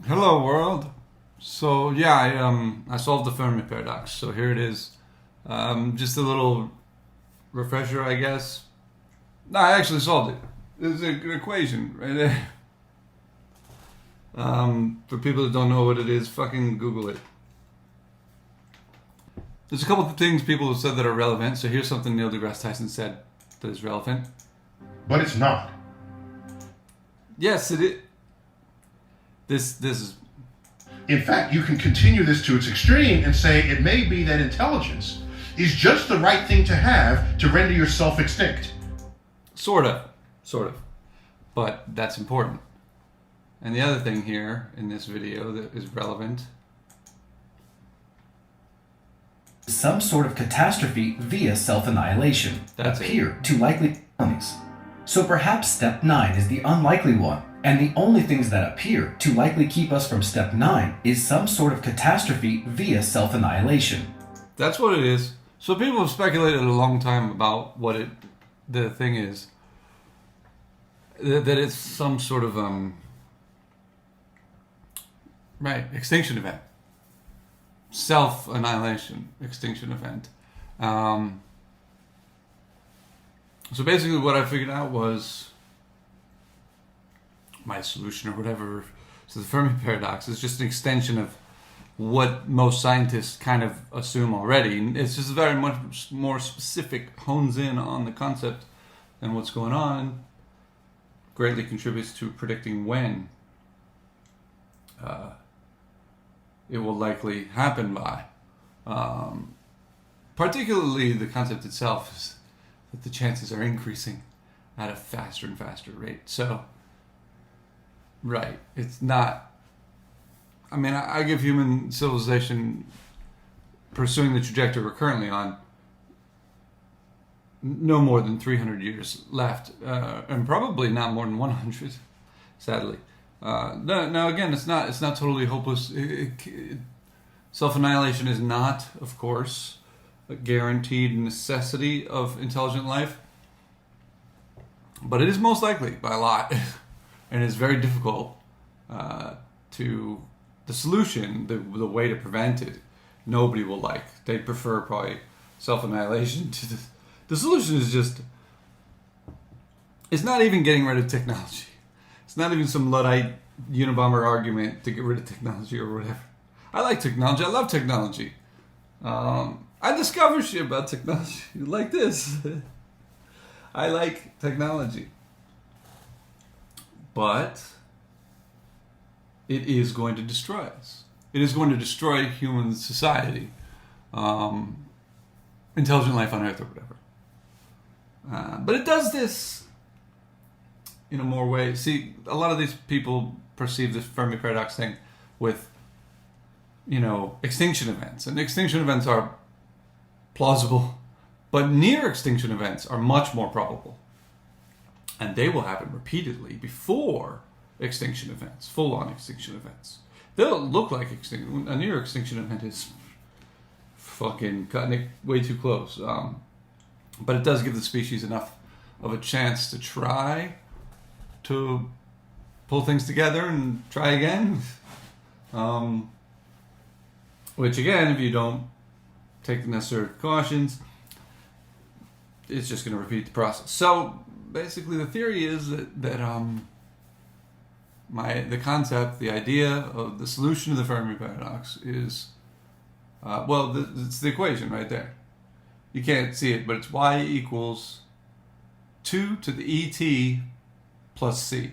Hello world. So yeah, I solved the Fermi paradox. So here it is. Just a little refresher, I guess. No, I actually solved it. It's an equation right there. For people that don't know what it is, fucking Google it. There's a couple of things people have said that are relevant. So here's something Neil deGrasse Tyson said that is relevant. But it's not. Yes, it is. This is. In fact, you can continue this to its extreme and say it may be that intelligence is just the right thing to have to render yourself extinct. Sort of. But that's important. And the other thing here in this video that is relevant. Some sort of catastrophe via self-annihilation That's appear to likely enemies. So perhaps step 9 is the unlikely one, and the only things that appear to likely keep us from step 9 is some sort of catastrophe via self-annihilation. That's what it is. So people have speculated a long time about what the thing is. That it's some sort of extinction event. Self-annihilation, extinction event. So basically what I figured out was my solution or whatever to the Fermi paradox is just an extension of what most scientists kind of assume already. It's just very much more specific, hones in on the concept and what's going on, greatly contributes to predicting when it will likely happen by. Particularly the concept itself is that the chances are increasing at a faster and faster rate. So, right, it's not. I mean, I give human civilization pursuing the trajectory we're currently on no more than 300 years left, and probably not more than 100, sadly. Now again, it's not totally hopeless. Self-annihilation is not, of course, a guaranteed necessity of intelligent life, but it is most likely by a lot, and it's very difficult to. The solution, the way to prevent it, nobody will like. They'd prefer probably self-annihilation to the solution is just. It's not even getting rid of technology. It's not even some Luddite Unabomber argument to get rid of technology or whatever. I like technology. I love technology. I discover shit about technology like this. I like technology. But it is going to destroy us. It is going to destroy human society. Intelligent life on Earth or whatever. But it does this in a more way. See, a lot of these people perceive this Fermi paradox thing with, extinction events. And extinction events are plausible, but near extinction events are much more probable. And they will happen repeatedly before extinction events, full-on extinction events. They'll look like extinction. A near extinction event is fucking cutting it way too close. But it does give the species enough of a chance to try to pull things together and try again. Which again, if you don't take the necessary precautions, it's just going to repeat the process. So basically, the theory is that the concept, the idea of the solution to the Fermi paradox is, it's the equation right there. You can't see it, but it's y equals 2 to the ET plus C.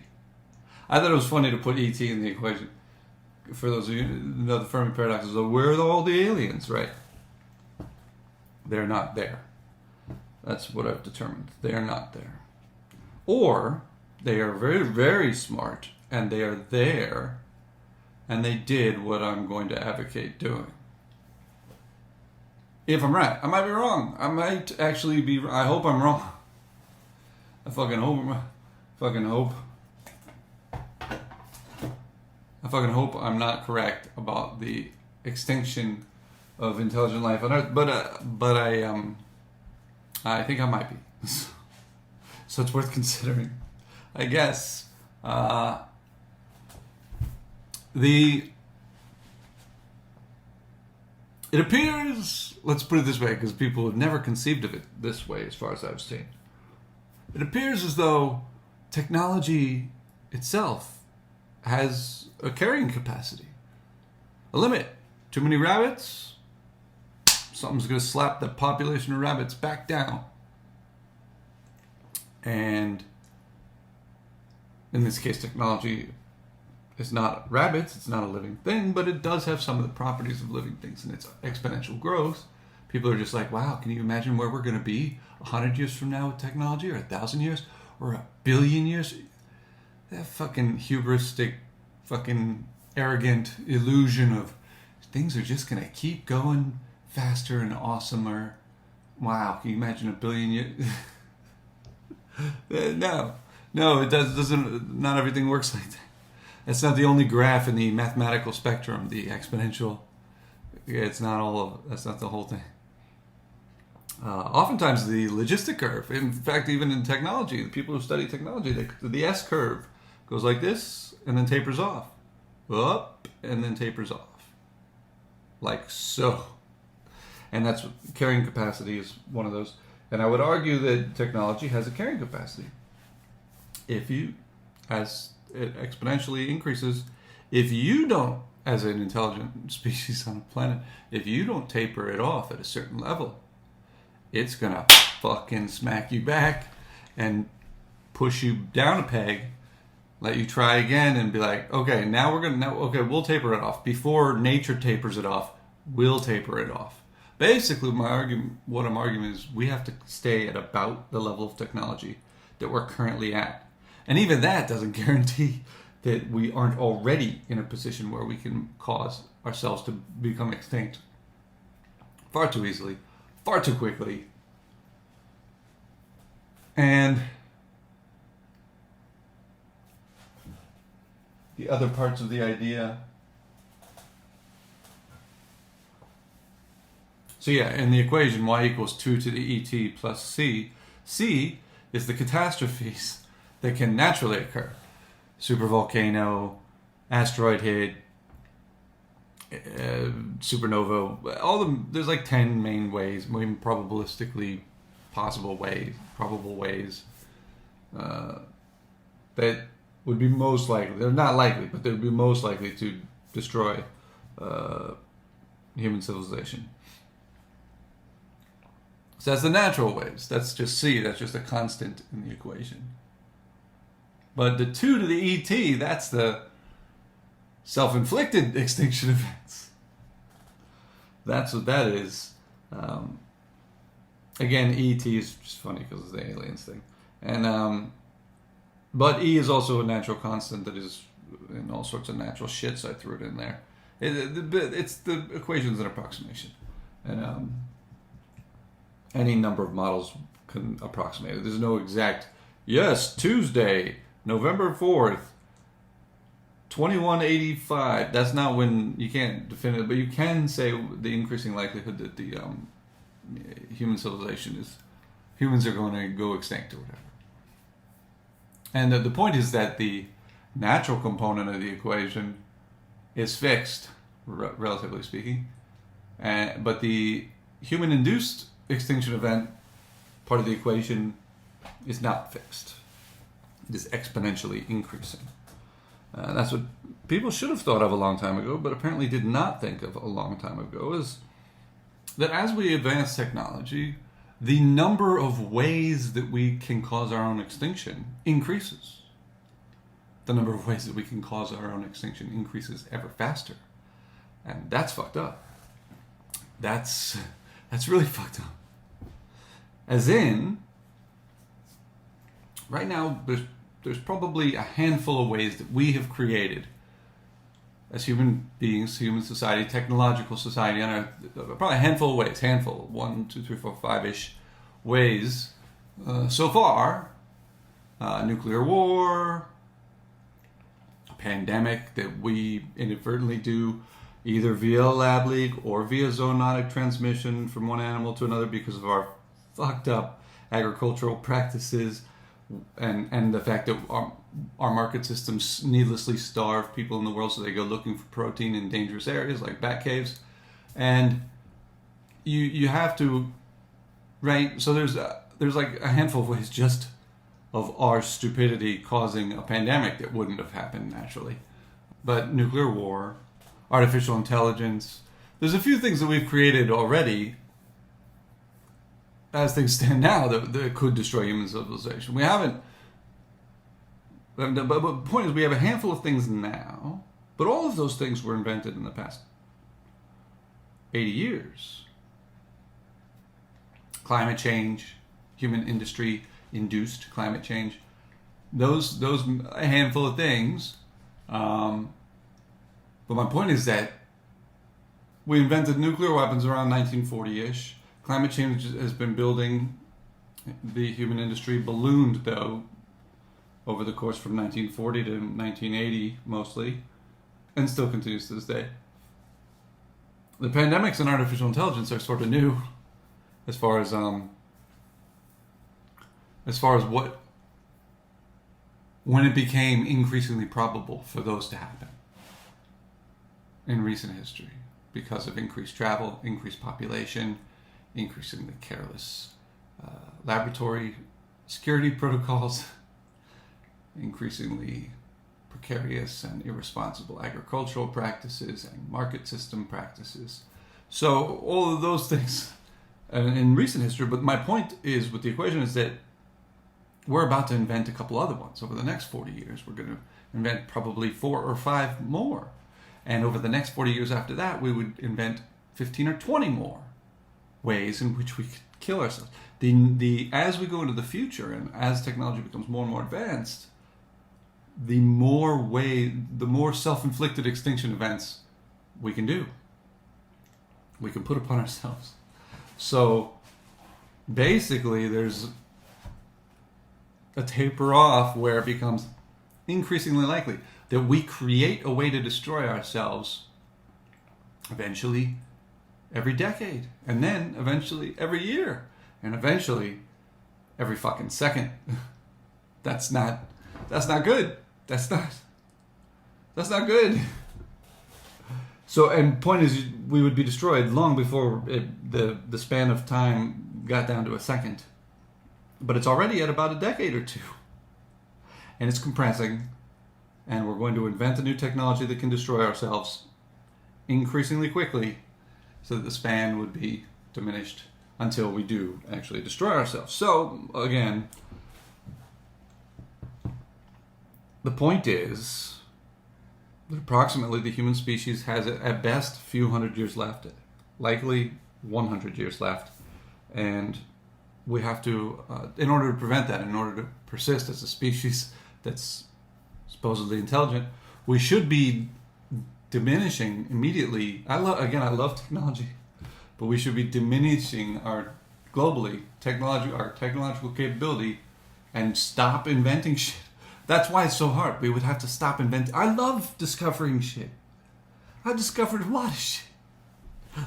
I thought it was funny to put ET in the equation. For those of you who know the Fermi paradox, is where are all the aliens, right? They're not there. That's what I've determined. They are not there. Or they are very, very smart, and they are there, and they did what I'm going to advocate doing. If I'm right. I might be wrong. I might actually be. I hope I'm wrong. I fucking hope I'm not correct about the extinction of intelligent life on Earth, but I think I might be. So it's worth considering, I guess. It appears, let's put it this way, because people have never conceived of it this way as far as I've seen. It appears as though technology itself has a carrying capacity, a limit. Too many rabbits, something's going to slap the population of rabbits back down. And in this case, technology is not rabbits, it's not a living thing, but it does have some of the properties of living things in its exponential growth. People are just like, wow, can you imagine where we're going to be 100 years from now with technology, or 1,000 years, or 1 billion years? That fucking hubristic, fucking arrogant illusion of things are just going to keep going faster and awesomer. Wow, can you imagine 1 billion years? No, it doesn't. Not everything works like that. That's not the only graph in the mathematical spectrum. The exponential, it's not all of. That's not the whole thing. Oftentimes, the logistic curve. In fact, even in technology, the people who study technology, the S curve goes like this and then tapers off, up and then tapers off, like so. And that's carrying capacity is one of those. And I would argue that technology has a carrying capacity. As it exponentially increases, if you don't, as an intelligent species on the planet, if you don't taper it off at a certain level, it's gonna fucking smack you back and push you down a peg, let you try again and be like, okay, we'll taper it off. Before nature tapers it off, we'll taper it off. Basically, what I'm arguing is we have to stay at about the level of technology that we're currently at. And even that doesn't guarantee that we aren't already in a position where we can cause ourselves to become extinct far too easily, far too quickly. And the other parts of the idea. So yeah, in the equation, y equals 2 to the et plus c, c is the catastrophes that can naturally occur. Supervolcano, asteroid hit, supernova, there's like 10 main ways, maybe probabilistically probable ways that would be most likely, they're not likely, but they would be most likely to destroy human civilization. So that's the natural waves. That's just C. That's just a constant in the equation. But the 2 to the ET, that's the self-inflicted extinction events. That's what that is. Again, ET is just funny because it's the aliens thing. And but E is also a natural constant that is in all sorts of natural shit, so I threw it in there. It's the equation's an approximation. And any number of models can approximate it. There's no exact, yes, Tuesday, November 4th, 2185. That's not when, you can't define it, but you can say the increasing likelihood that the human civilization humans are going to go extinct or whatever. And the point is that the natural component of the equation is fixed, relatively speaking, but the human-induced extinction event part of the equation is not fixed. It is exponentially increasing. That's what people should have thought of a long time ago, but apparently did not think of a long time ago, is that as we advance technology, the number of ways that we can cause our own extinction increases. The number of ways that we can cause our own extinction increases ever faster. And that's fucked up. That's really fucked up. As in, right now, there's probably a handful of ways that we have created as human beings, human society, technological society, on Earth, probably a handful of ways, 1, 2, 3, 4, 5-ish ways so far. Nuclear war, a pandemic that we inadvertently do either via lab leak or via zoonotic transmission from one animal to another because of our fucked up agricultural practices and the fact that our market systems needlessly starve people in the world so they go looking for protein in dangerous areas like bat caves. And you have to, right? So there's like a handful of ways just of our stupidity causing a pandemic that wouldn't have happened naturally. But nuclear war, artificial intelligence, there's a few things that we've created already as things stand now that could destroy human civilization. We haven't, but the point is we have a handful of things now, but all of those things were invented in the past 80 years. Climate change, human industry induced climate change, those a handful of things. But my point is that we invented nuclear weapons around 1940-ish. Climate change has been building. The human industry ballooned, though, over the course from 1940 to 1980, mostly, and still continues to this day. The pandemics and artificial intelligence are sort of new, as far as what, when it became increasingly probable for those to happen in recent history, because of increased travel, increased population, increasingly careless laboratory security protocols, increasingly precarious and irresponsible agricultural practices and market system practices. So all of those things in recent history, but my point is with the equation is that we're about to invent a couple other ones. Over the next 40 years, we're going to invent probably 4 or 5 more. And over the next 40 years after that, we would invent 15 or 20 more ways in which we could kill ourselves. As we go into the future and as technology becomes more and more advanced, the more self-inflicted extinction events we can do. We can put upon ourselves. So basically, there's a taper off where it becomes increasingly likely that we create a way to destroy ourselves eventually every decade, and then eventually every year, and eventually every fucking second. That's not good. That's not good. So, and point is, we would be destroyed long before the span of time got down to a second. But it's already at about a decade or two. And it's compressing. And we're going to invent a new technology that can destroy ourselves increasingly quickly so that the span would be diminished until we do actually destroy ourselves. So, again, the point is that approximately the human species has at best a few hundred years left, likely 100 years left. And we have to, in order to prevent that, in order to persist as a species that's supposedly intelligent, we should be diminishing immediately. I love technology, but we should be diminishing our technological capability and stop inventing shit. That's why it's so hard. We would have to stop inventing. I love discovering shit. I discovered a lot of shit.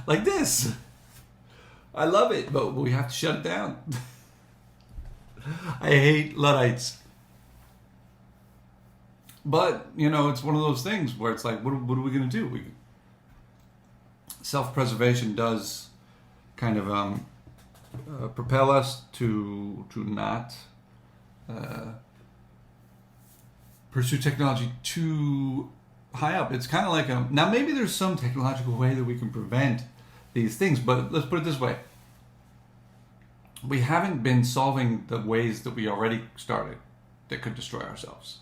Like this. I love it, but we have to shut it down. I hate Luddites. But, it's one of those things where it's like, what are we going to do? Self-preservation does kind of propel us to not pursue technology too high up. It's kind of like now maybe there's some technological way that we can prevent these things, but let's put it this way. We haven't been solving the ways that we already started that could destroy ourselves,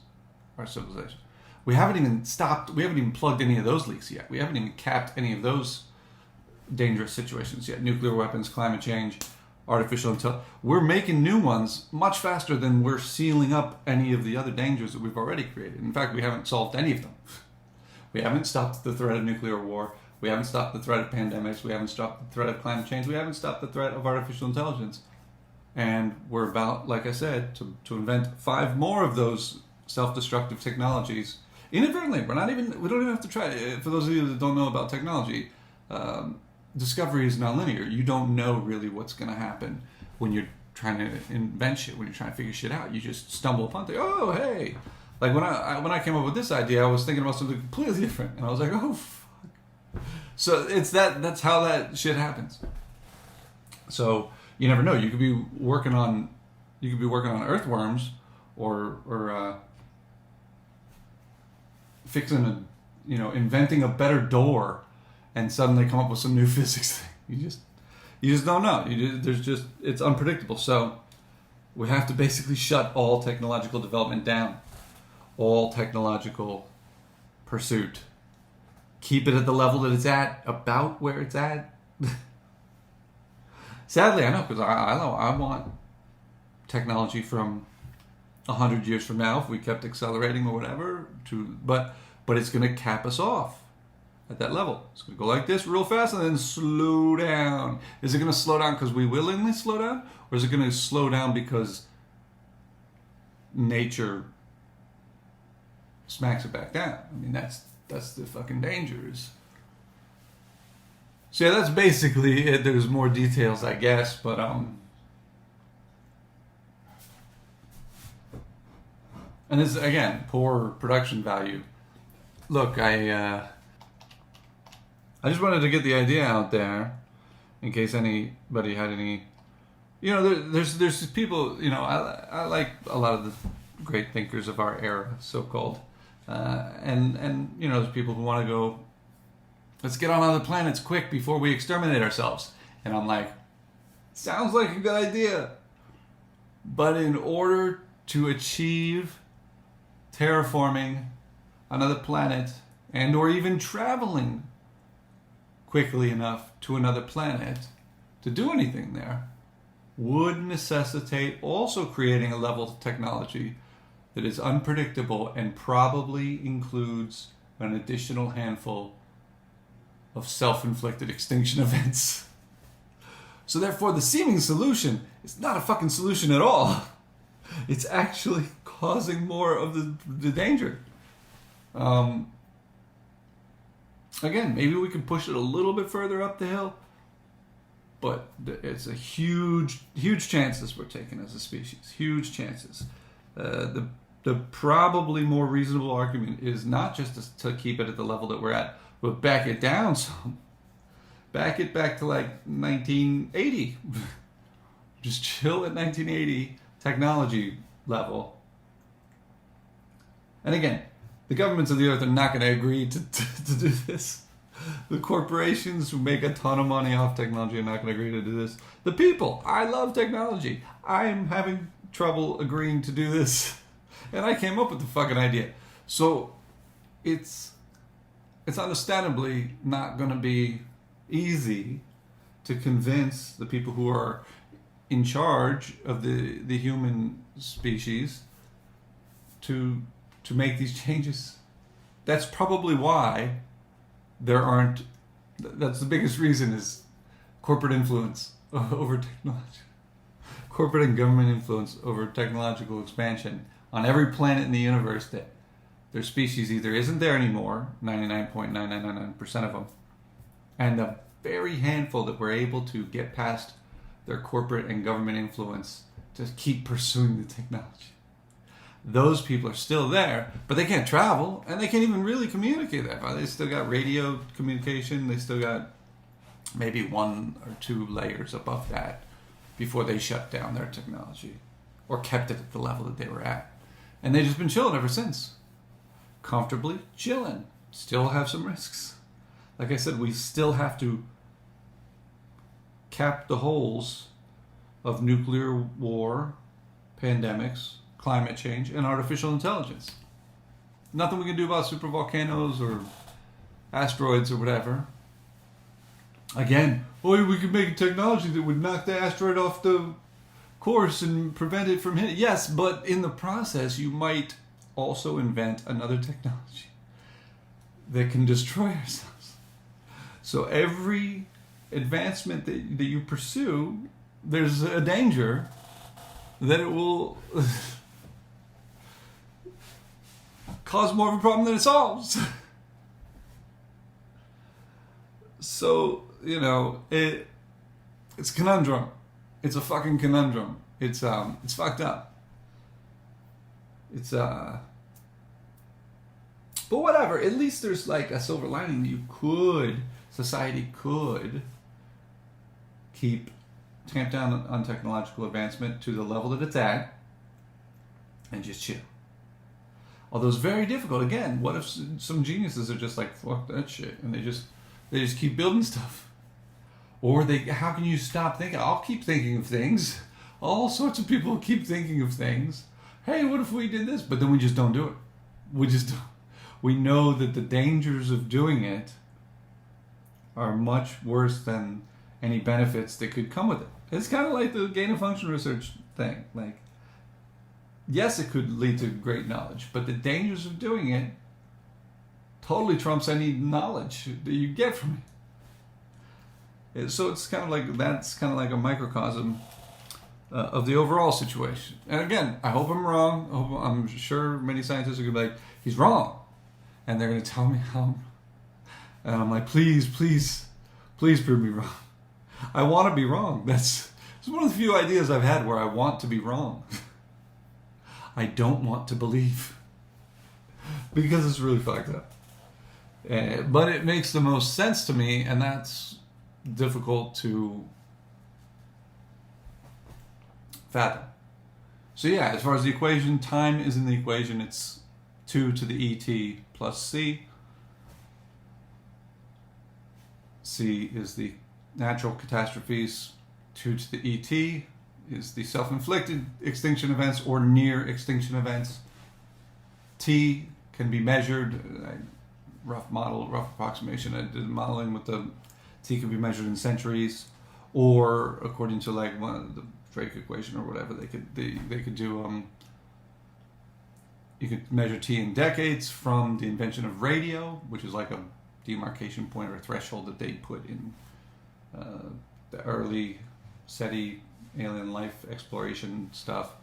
our civilization. We haven't even plugged any of those leaks yet. We haven't even capped any of those dangerous situations yet. Nuclear weapons, climate change, artificial intelligence. We're making new ones much faster than we're sealing up any of the other dangers that we've already created. In fact, we haven't solved any of them. We haven't stopped the threat of nuclear war. We haven't stopped the threat of pandemics. We haven't stopped the threat of climate change. We haven't stopped the threat of artificial intelligence. And we're about, like I said, to invent 5 more of those self-destructive technologies inadvertently. We don't even have to try. For those of you that don't know about technology, discovery is nonlinear. You don't know really what's going to happen when you're trying to invent shit, when you're trying to figure shit out. You just stumble upon things. Oh, hey. Like when I came up with this idea, I was thinking about something completely different, and I was like, oh fuck. So that's how that shit happens. So you never know. You could be working on earthworms, or fixing inventing a better door, and suddenly come up with some new physics thing. You just don't know. It's unpredictable. So we have to basically shut all technological development down, all technological pursuit. Keep it at the level that it's at, about where it's at. Sadly, I know, because I want technology from 100 years from now, if we kept accelerating or whatever, but it's going to cap us off at that level. It's going to go like this real fast and then slow down. Is it going to slow down because we willingly slow down? Or is it going to slow down because nature smacks it back down? I mean, that's the fucking dangers. So yeah, that's basically it. There's more details, I guess, but and this, again, poor production value. Look, I just wanted to get the idea out there in case anybody had any. There's people. I like a lot of the great thinkers of our era, so-called, and there's people who want to go, let's get on other planets quick before we exterminate ourselves. And I'm like, sounds like a good idea, but in order to achieve terraforming another planet, and or even traveling quickly enough to another planet to do anything there, would necessitate also creating a level of technology that is unpredictable and probably includes an additional handful of self-inflicted extinction events. So therefore, the seeming solution is not a fucking solution at all. It's actually causing more of the danger. Again, maybe we can push it a little bit further up the hill, but it's a huge chances we're taking as a species. Huge chances. The probably more reasonable argument is not just to keep it at the level that we're at, but back it down some. Back it back to like 1980. Just chill at 1980 technology level. And again, the governments of the earth are not going to agree to do this. The corporations who make a ton of money off technology are not going to agree to do this. The people, I love technology. I'm having trouble agreeing to do this. And I came up with the fucking idea. So it's understandably not going to be easy to convince the people who are in charge of the human species to make these changes. That's probably why that's the biggest reason, is corporate influence over technology. Corporate and government influence over technological expansion on every planet in the universe that their species either isn't there anymore, 99.9999% of them, and the very handful that were able to get past their corporate and government influence to keep pursuing the technology. Those people are still there, but they can't travel, and they can't even really communicate that far. They still got radio communication. They still got maybe 1 or 2 layers above that before they shut down their technology or kept it at the level that they were at. And they've just been chilling ever since. Comfortably chilling. Still have some risks. Like I said, we still have to cap the holes of nuclear war, pandemics, climate change, and artificial intelligence. Nothing we can do about supervolcanoes or asteroids or whatever. Again, we could make a technology that would knock the asteroid off the course and prevent it from hitting. Yes, but in the process, you might also invent another technology that can destroy ourselves. So every advancement that you pursue, there's a danger that it will cause more of a problem than it solves. So, it's a conundrum. It's a fucking conundrum. It's fucked up. It's But whatever, at least there's like a silver lining. Society could tamp down on technological advancement to the level that it's at and just chill. Although it's very difficult. Again, what if some geniuses are just like, fuck that shit, and they just keep building stuff? Or how can you stop thinking? I'll keep thinking of things. All sorts of people keep thinking of things. Hey, what if we did this? But then we just don't do it. We just don't. We know that the dangers of doing it are much worse than any benefits that could come with it. It's kind of like the gain of function research thing. Like, yes, it could lead to great knowledge, but the dangers of doing it totally trumps any knowledge that you get from it. So it's kind of like a microcosm of the overall situation. And again, I hope I'm wrong. I'm sure many scientists are going to be like, he's wrong. And they're going to tell me how. And I'm like, please prove me wrong. I want to be wrong. It's one of the few ideas I've had where I want to be wrong. I don't want to believe. Because it's really fucked up. But it makes the most sense to me, and that's difficult to fathom. So yeah, as far as the equation, time is in the equation. It's 2 to the ET plus C. C is the natural catastrophes. 2 to the ET is the self-inflicted extinction events or near extinction events. T can be measured. Rough approximation. I did modeling with the T can be measured in centuries, or according to like one of the Drake equation or whatever, they could do. You could measure T in decades from the invention of radio, which is like a demarcation point or a threshold that they put in the early SETI alien life exploration stuff.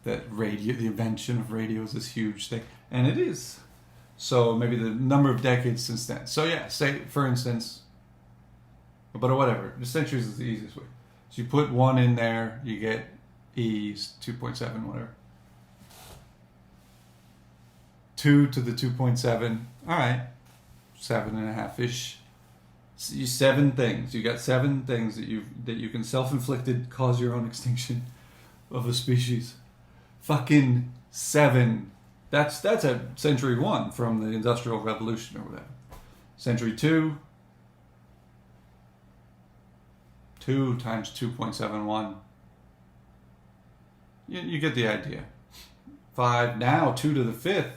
That the invention of radio is this huge thing, and it is. So maybe the number of decades since then. So yeah, say for instance, but whatever, the centuries is the easiest way. So you put 1 in there, you get E's 2.7, whatever. 2 to the 2.7, all right, 7.5-ish. So 7 things. You got 7 things that you can self-inflicted cause your own extinction of a species. Fucking 7. That's at century 1 from the Industrial Revolution or whatever. Century 2. 2 times 2.71. You get the idea. 5. Now 2 to the 5th.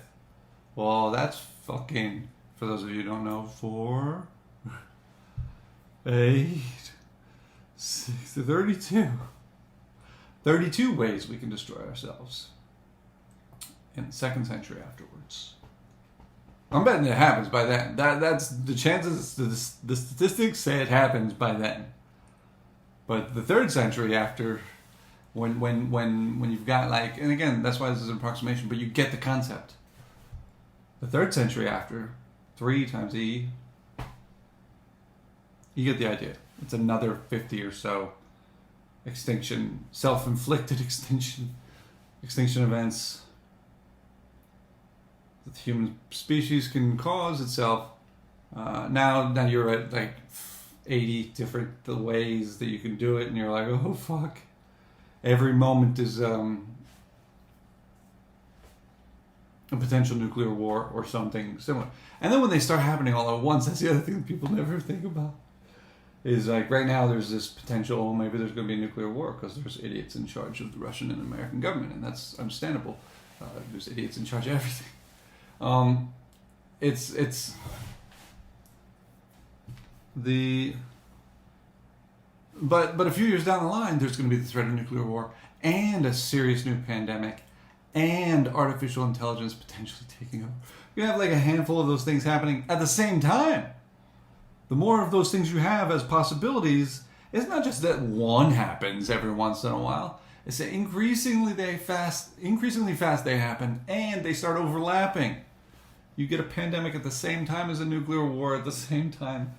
Well, that's fucking, for those of you who don't know, 4, 8, 6 to 32. 32 ways we can destroy ourselves in the 2nd century afterwards. I'm betting it happens by then. That's the chances. The statistics say it happens by then. But the 3rd century after, when you've got like, and again, that's why this is an approximation, but you get the concept. The 3rd century after, 3 times E, you get the idea. It's another 50 or so extinction, self-inflicted extinction events that the human species can cause itself. Now you're at like 80 different ways that you can do it, and you're like, oh fuck. Every moment is a potential nuclear war or something similar. And then when they start happening all at once, that's the other thing that people never think about. Is like right now there's this potential, maybe there's going to be a nuclear war because there's idiots in charge of the Russian and American government, and that's understandable. There's idiots in charge of everything. But a few years down the line, there's going to be the threat of nuclear war and a serious new pandemic and artificial intelligence potentially taking over. You have like a handful of those things happening at the same time. The more of those things you have as possibilities, it's not just that one happens every once in a while. It's that increasingly fast they happen, and they start overlapping. You get a pandemic at the same time as a nuclear war, at the same time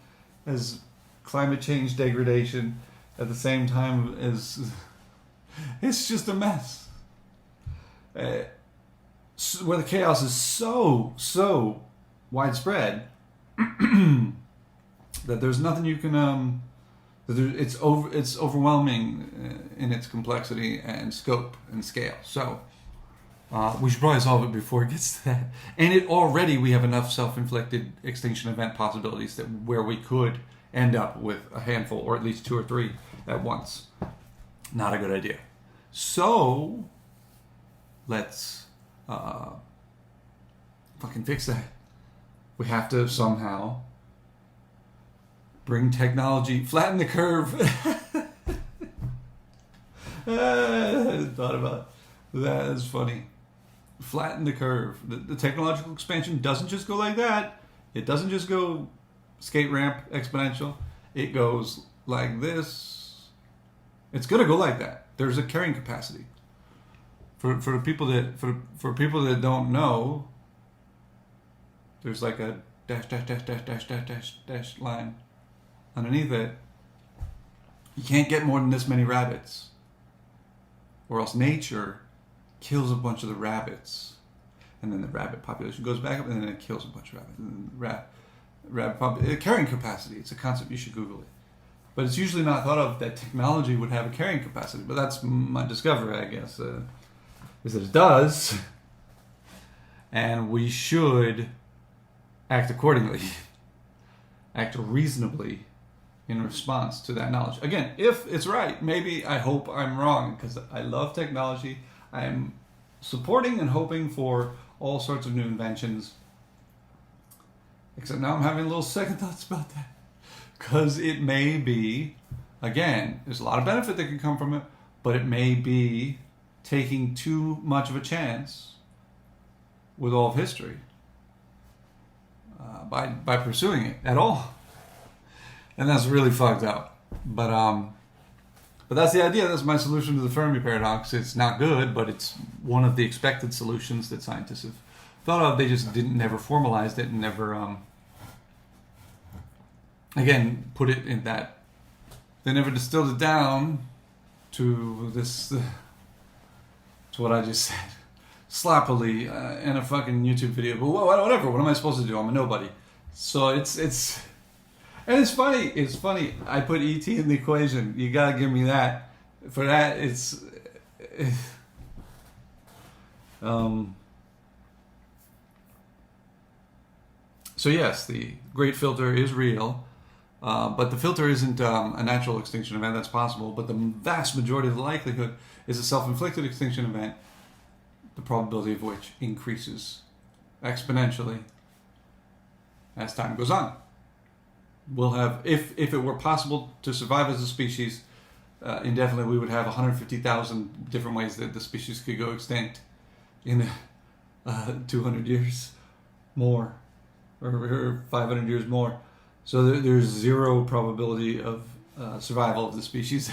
as climate change degradation, at the same time as... It's just a mess. Where the chaos is so widespread that there's nothing you can it's overwhelming in its complexity and scope and scale. So we should probably solve it before it gets to that. And we have enough self-inflicted extinction event possibilities that where we could end up with a handful or at least 2 or 3 at once. Not a good idea. So let's fucking fix that. We have to somehow bring technology, flatten the curve. I thought about that. Is funny. Flatten the curve. The technological expansion doesn't just go like that. It doesn't just go skate ramp exponential. It goes like this. It's gonna go like that. There's a carrying capacity. For the people that for people that don't know, there's like a dash line underneath it. You can't get more than this many rabbits, or else nature kills a bunch of the rabbits, and then the rabbit population goes back up, and then it kills a bunch of rabbits. And then carrying capacity. It's a concept, you should Google it. But it's usually not thought of that technology would have a carrying capacity. But that's my discovery, I guess, is that it does, and we should act accordingly, act reasonably in response to that knowledge. Again, if it's right, maybe I hope I'm wrong, because I love technology. I'm supporting and hoping for all sorts of new inventions. Except now I'm having a little second thoughts about that. Because it may be, again, there's a lot of benefit that can come from it, but it may be taking too much of a chance with all of history by pursuing it at all. And that's really fucked up. But that's the idea. That's my solution to the Fermi paradox. It's not good, but it's one of the expected solutions that scientists have thought of. They just never formalized it and never, again, put it in that. They never distilled it down to this, to what I just said, sloppily in a fucking YouTube video. But whatever. What am I supposed to do? I'm a nobody. So it's. And it's funny. It's funny. I put ET in the equation. You gotta give me that. For that, it's. So yes, the Great Filter is real, but the filter isn't a natural extinction event. That's possible, but the vast majority of the likelihood is a self-inflicted extinction event, the probability of which increases exponentially as time goes on. We'll have, if it were possible to survive as a species indefinitely, we would have 150,000 different ways that the species could go extinct in 200 years more, or 500 years more. So there's zero probability of survival of the species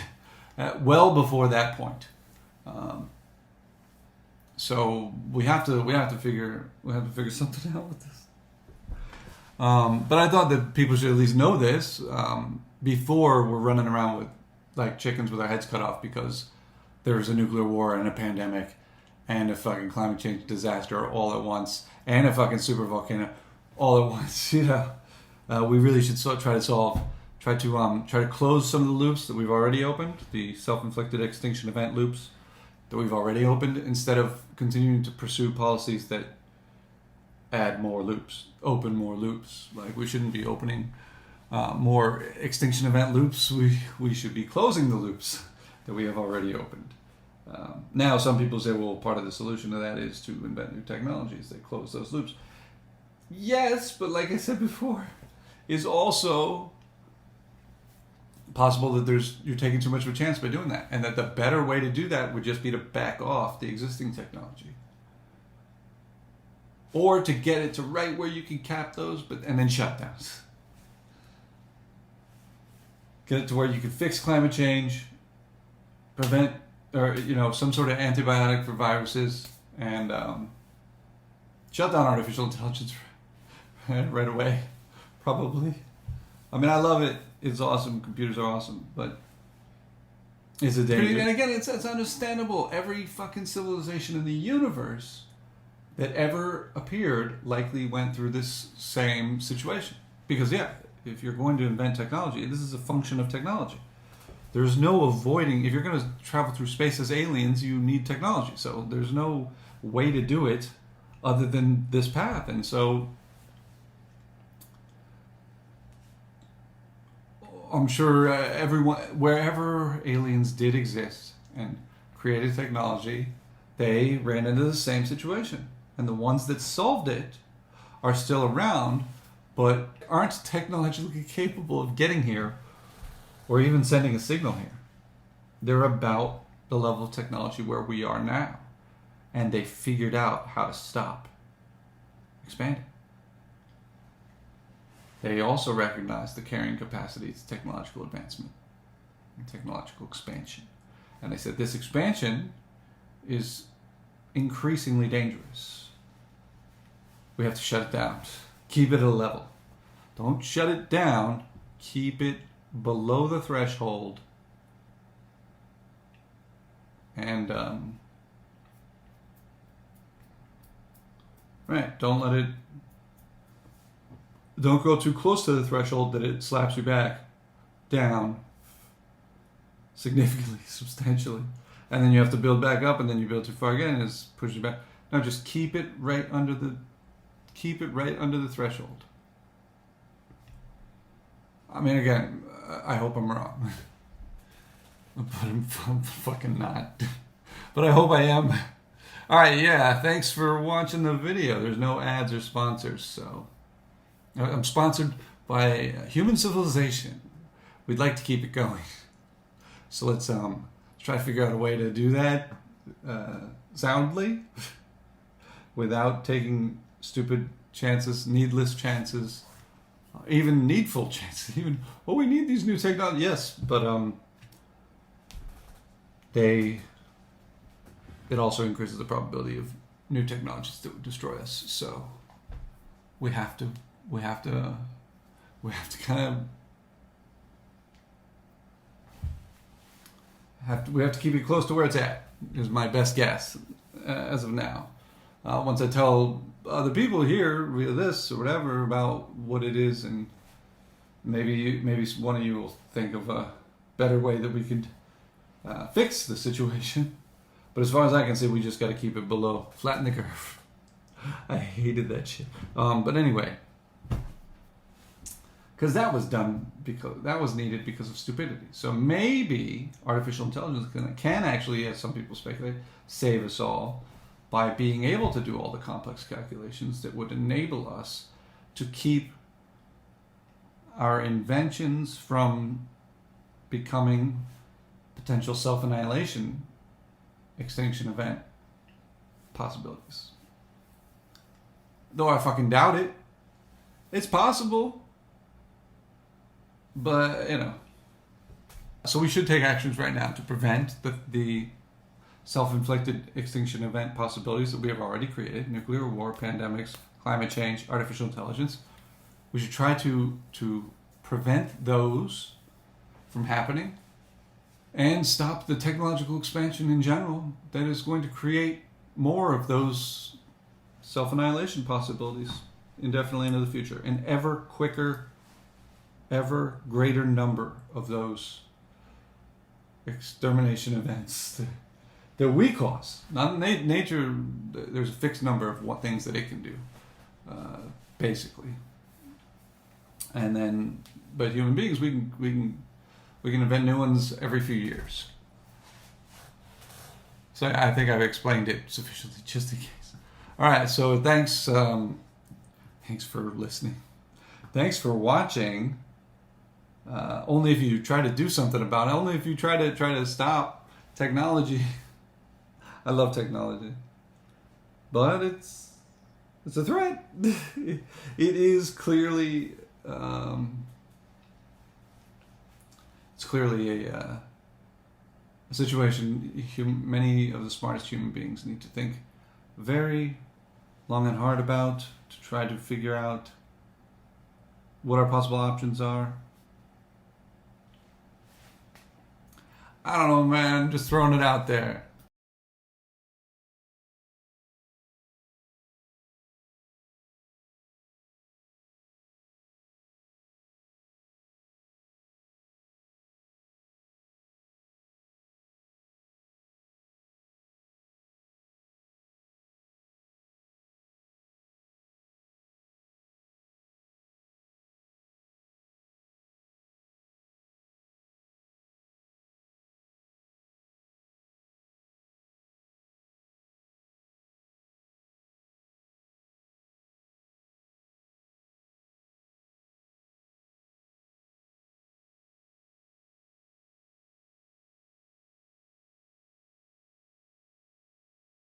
well before that point. So we have to figure something out with this. But I thought that people should at least know this before we're running around with like chickens with our heads cut off because there's a nuclear war and a pandemic and a fucking climate change disaster all at once and a fucking super volcano all at once. You know, we really should try to close some of the loops that we've already opened, the self-inflicted extinction event loops that we've already opened, instead of continuing to pursue policies that add more loops, open more loops. Like, we shouldn't be opening more extinction event loops. We should be closing the loops that we have already opened. Now, some people say, well, part of the solution to that is to invent new technologies that close those loops. Yes, but like I said before, it's also possible that you're taking too much of a chance by doing that, and that the better way to do that would just be to back off the existing technology. Or to get it to right where you can cap those, and then shutdowns. Get it to where you can fix climate change, prevent, or some sort of antibiotic for viruses, and shut down artificial intelligence right away, probably. I mean, I love it. It's awesome. Computers are awesome, but it's a danger. And again, it's understandable. Every fucking civilization in the universe that ever appeared likely went through this same situation. Because, yeah, if you're going to invent technology, this is a function of technology. There's no avoiding. If you're going to travel through space as aliens, you need technology. So there's no way to do it other than this path. And so I'm sure everyone, wherever aliens did exist and created technology, they ran into the same situation. And the ones that solved it are still around, but aren't technologically capable of getting here or even sending a signal here. They're about the level of technology where we are now. And they figured out how to stop expanding. They also recognized the carrying capacity to technological advancement and technological expansion. And they said this expansion is increasingly dangerous. We have to shut it down. Keep it at a level. Don't shut it down. Keep it below the threshold. And, right, don't go too close to the threshold that it slaps you back down significantly, substantially. And then you have to build back up, and then you build too far again, and it's pushes you back. No, just keep it right under the threshold. I mean, again, I hope I'm wrong. But I'm fucking not. But I hope I am. Alright, yeah, thanks for watching the video. There's no ads or sponsors, so... I'm sponsored by Human Civilization. We'd like to keep it going. So let's try to figure out a way to do that soundly without taking stupid chances, needless chances, even needful chances. Even, we need these new technologies. Yes, but it also increases the probability of new technologies that would destroy us. So we have to kind of we have to keep it close to where it's at, is my best guess as of now. Once I tell other people here via this or whatever about what it is, and maybe one of you will think of a better way that we could fix the situation. But as far as I can see, we just got to keep it below, flatten the curve. I hated that shit. But anyway, because that was needed because of stupidity. So maybe artificial intelligence can actually, as some people speculate, save us all by being able to do all the complex calculations that would enable us to keep our inventions from becoming potential self-annihilation extinction event possibilities. Though I fucking doubt it. It's possible. But, So we should take actions right now to prevent the self-inflicted extinction event possibilities that we have already created. Nuclear war, pandemics, climate change, artificial intelligence. We should try to prevent those from happening and stop the technological expansion in general that is going to create more of those self-annihilation possibilities indefinitely into the future. An ever quicker, ever greater number of those extermination events that we cause. Not nature. There's a fixed number of what things that it can do, basically. And then, but human beings, we can invent new ones every few years. So I think I've explained it sufficiently, just in case. All right. So thanks for listening. Thanks for watching. Only if you try to do something about it. Only if you try to stop technology. I love technology, but it's a threat. It is clearly it's clearly a situation many of the smartest human beings need to think very long and hard about, to try to figure out what our possible options are. I don't know, man. I'm just throwing it out there.